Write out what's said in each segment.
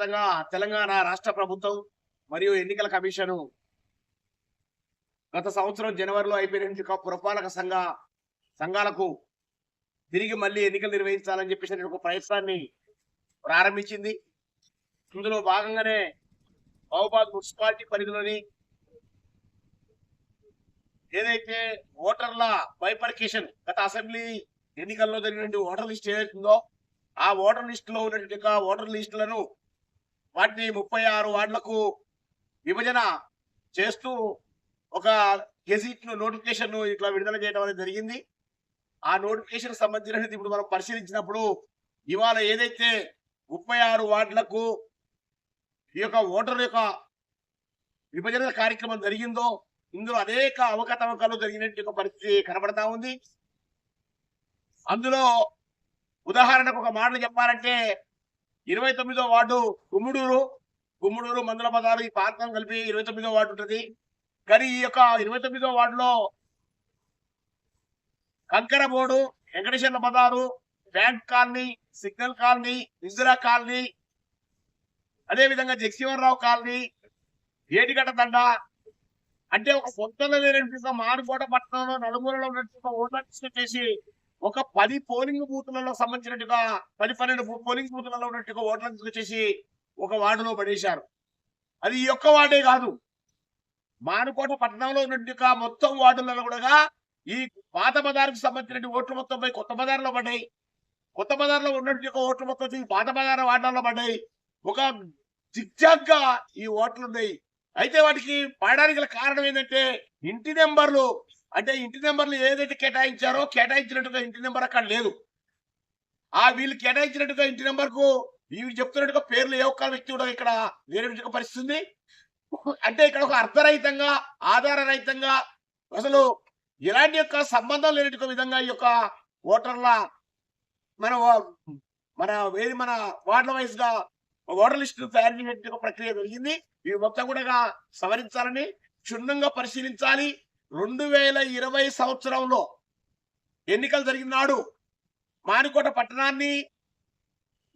వ్యాప్తంగా తెలంగాణ రాష్ట్ర ప్రభుత్వం మరియు ఎన్నికల కమిషను గత సంవత్సరం జనవరిలో అయిపోయిన పురపాలక సంఘాలకు తిరిగి మళ్ళీ ఎన్నికలు నిర్వహించాలని చెప్పేసి ఒక ప్రయత్నాన్ని ప్రారంభించింది. ఇందులో భాగంగానే మహబూబాద్ మున్సిపాలిటీ పరిధిలోని ఏదైతే ఓటర్ల బైఫర్కేషన్ గత అసెంబ్లీ ఎన్నికల్లో జరిగినటువంటి ఓటర్ లిస్ట్ ఏదైతుందో ఆ ఓటర్ లిస్ట్ లో ఉన్నటువంటి ఓటర్ లిస్టులను వాటిని 36 వార్డులకు విభజన చేస్తూ ఒక గెజిట్ నోటిఫికేషన్ ఇట్లా విడుదల చేయడం అనేది జరిగింది. ఆ నోటిఫికేషన్ సంబంధించినది ఇప్పుడు మనం పరిశీలించినప్పుడు ఇవాళ ఏదైతే 36 వార్డులకు ఈ యొక్క ఓటర్ యొక్క విభజన కార్యక్రమం జరిగిందో ఇందులో అనేక అవకతవకలు జరిగినట్టు పరిస్థితి కనబడతా ఉంది. అందులో ఉదాహరణకు ఒక మాటలు చెప్పాలంటే 29వ వార్డు గుమ్మడూరు మందుల బజారు ఈ ప్రాంతం కలిపి 29వ వార్డు ఉంటుంది. కానీ ఈ యొక్క 29వ వార్డులో కంకరబోడు, వెంకటేశ్వర్ల బజారు, bank colony, signal colony, Indira colony, అదేవిధంగా జగశివరావు కాలనీ, ఏటిగడ్డ దండ అంటే ఒక సొంతంగా లేనటువంటి మారుకోట పట్టణంలో నలుమూలలో ఉన్నటువంటి ఓట్ల తీసుకొచ్చేసి ఒక 10 పోలింగ్ బూత్లలో సంబంధించినట్టుగా 10-12 పోలింగ్ బూత్లలో ఉన్నట్టుగా ఓట్లను తీసుకొచ్చేసి ఒక వార్డులో పడేశారు. అది ఈ యొక్క వార్డే కాదు, మానుకోట పట్టణంలో ఉన్నట్టుగా మొత్తం వార్డులలో కూడా ఈ పాత బజారుకు సంబంధించిన ఓట్లు మొత్తం పోయి కొత్త బజార్లో పడ్డాయి. కొత్త బజార్లో ఉన్నట్టు ఓట్లు మొత్తం పాత బజార్ వార్డులలో పడ్డాయి. ఒక జిగ్జాగ్ గా ఈ ఓట్లు ఉన్నాయి. అయితే వాటికి పడడానికి గల కారణం ఏంటంటే ఇంటి నెంబర్లు, అంటే ఇంటి నెంబర్లు ఏదైతే కేటాయించినట్టుగా ఇంటి నెంబర్ అక్కడ లేదు. ఆ వీళ్ళు కేటాయించినట్టుగా ఇంటి నెంబర్ కు వీళ్ళు చెప్తున్నట్టుగా పేర్లు ఏ ఒక్క వ్యక్తి కూడా ఇక్కడ లేనట్టుగా పరిస్థితి ఉంది. అంటే ఇక్కడ ఒక అర్థరహితంగా, ఆధారరహితంగా, అసలు ఎలాంటి యొక్క సంబంధం లేనట్టుగా విధంగా ఈ యొక్క ఓటర్ల మన వార్డుల వైజ్ గా ఓటర్ లిస్టు తయారు చేసే ప్రక్రియ జరిగింది. ఇవి మొత్తం కూడా సవరించాలని, క్షుణ్ణంగా పరిశీలించాలి. 2020 సంవత్సరంలో ఎన్నికలు జరిగిన నాడు మానుకోట పట్టణాన్ని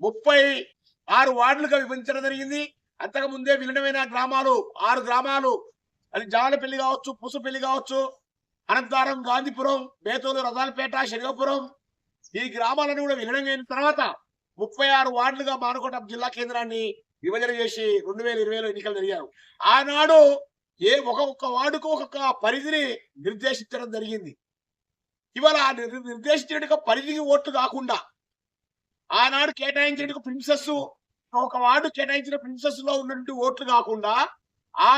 36 వార్డులుగా విభజించడం జరిగింది. అంతకు ముందే విలీనమైన గ్రామాలు 6 గ్రామాలు, అది జాలపల్లి కావచ్చు, పూసపల్లి కావచ్చు, అనంతరం గాంధీపురం, బేతోలు, రజాలపేట, శనిగాపురం, ఈ గ్రామాలను కూడా విలీనం అయిన తర్వాత 36 వార్డులుగా మానుకోట జిల్లా కేంద్రాన్ని విభజన చేసి 2020లో ఎన్నికలు జరిగారు. ఆనాడు ఒక్కొక్క వార్డుకు ఒక్కొక్క పరిధిని నిర్దేశించడం జరిగింది. ఇవాళ నిర్దేశించిన పరిధికి ఓట్లు కాకుండా ఆనాడు కేటాయించిన ప్రిన్సెస్, ఒక వార్డు కేటాయించిన ప్రిన్సెస్ లో ఉన్నటువంటి ఓట్లు కాకుండా ఆ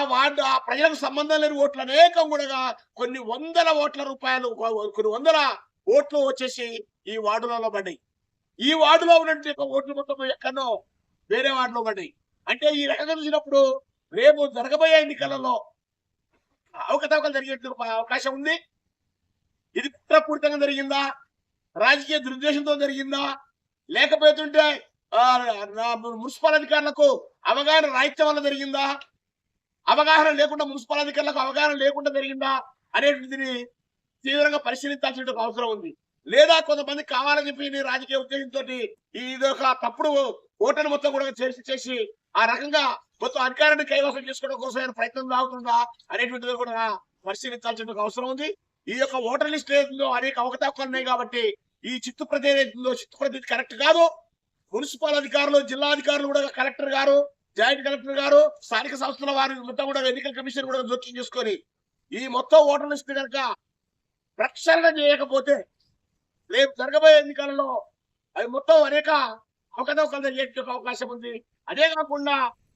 ప్రజలకు సంబంధం లేని ఓట్లు అనేకం కూడా కొన్ని వందల ఓట్లు వచ్చేసి ఈ వార్డులలో పడ్డాయి. ఈ వార్డులో ఉన్నటువంటి ఓట్లు మొత్తం ఎక్కడో వేరే వార్డులో పడ్డాయి. అంటే ఈ రకంగా చూసినప్పుడు రేపు జరగబోయే ఎన్నికలలో అవకతవకలు జరిగే అవకాశం ఉంది. ఇది కుట్రపూరితంగా జరిగిందా, రాజకీయ దురుద్దేశంతో జరిగిందా, లేకపోతుంటే మున్సిపల్ అధికారులకు అవగాహన రాహిత్యం వల్ల జరిగిందా, అవగాహన లేకుండా మున్సిపల్ అధికారులకు అవగాహన లేకుండా జరిగిందా అనేటువంటిది తీవ్రంగా పరిశీలించాల్సిన అవసరం ఉంది. లేదా కొంతమంది కావాలని చెప్పి రాజకీయ ఉద్దేశంతో ఇదొక తప్పుడు ఓటర్ని మొత్తం కూడా చేసి ఆ రకంగా మొత్తం అధికారాన్ని కైవసం చేసుకోవడం కోసం ప్రయత్నం సాగుతుందా అనేటువంటిది కూడా పరిశీలించాల్సిన అవసరం ఉంది. ఈ యొక్క ఓటర్ లిస్ట్ ఏదో అనేక అవకతవకలు ఉన్నాయి కాబట్టి ఈ చిత్తు ప్రతి కరెక్ట్ కాదు. మున్సిపల్ అధికారులు, జిల్లా అధికారులు కూడా, కలెక్టర్ గారు, జాయింట్ కలెక్టర్ గారు, స్థానిక సంస్థల వారు మొత్తం కూడా ఎన్నికల కమిషన్ కూడా జోక్యం చేసుకొని ఈ మొత్తం ఓటర్ లిస్ట్ కనుక ప్రక్షాళన చేయకపోతే రేపు జరగబోయే ఎన్నికలలో అవి మొత్తం అనేక అవకతవకలు జరిగే అవకాశం ఉంది. అదే కాకుండా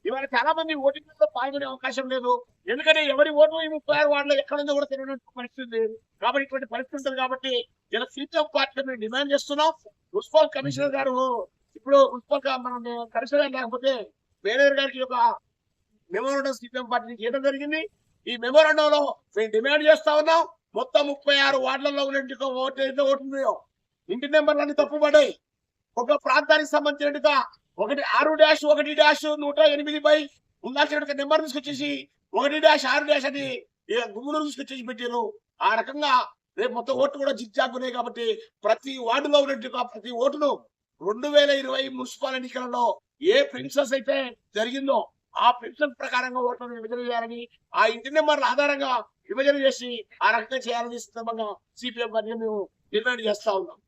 ఇవాళ చాలా మంది ఓటింగ్ లో పాల్గొనే అవకాశం లేదు. ఎందుకంటే ఎవరి ఓటు 36 వార్డులో ఎక్కడుందో కూడా తెలియనటువంటి పరిస్థితి. కాబట్టి ఇటువంటి పరిస్థితి ఉంటుంది. కాబట్టి ఇలా సిపిఎం పార్టీ మేము డిమాండ్ చేస్తున్నాం. మున్సిపల్ కమిషనర్ గారు ఇప్పుడు మనం కమిషనర్ గారు లేకపోతే వేరే గారికి ఒక మెమోరాండం సిపిఎం పార్టీ చేయడం జరిగింది. ఈ మెమోరాండంలో మేము డిమాండ్ చేస్తా ఉన్నాం, మొత్తం 36 వార్డులలో ఉన్నట్టు ఓటు ఇంటి నెంబర్లన్నీ తప్పుపడ్డాయి. ఒక ప్రాంతానికి సంబంధించినట్టుగా 1-6-1-108 ఉండాల్సిన నెంబర్ తీసుకొచ్చేసి 1-6- అని గుమ్మూరు తీసుకొచ్చేసి పెట్టారు. ఆ రకంగా రేపు మొత్తం ఓట్లు కూడా జిగ్జాగున్నాయి. కాబట్టి ప్రతి వార్డులో ఉన్నట్టుగా ప్రతి ఓటును 2020 మున్సిపల్ ఎన్నికలలో ఏ ప్రిన్సెస్ అయితే జరిగిందో ఆ ప్రిన్సెస్ ప్రకారంగా ఓట్లను విభజన చేయాలని, ఆ ఇంటి నెంబర్ల ఆధారంగా విభజన చేసి ఆ రకంగా చేయాలని సందర్భంగా సిపిఎం గారిని మేము డిమాండ్ చేస్తా ఉన్నాం.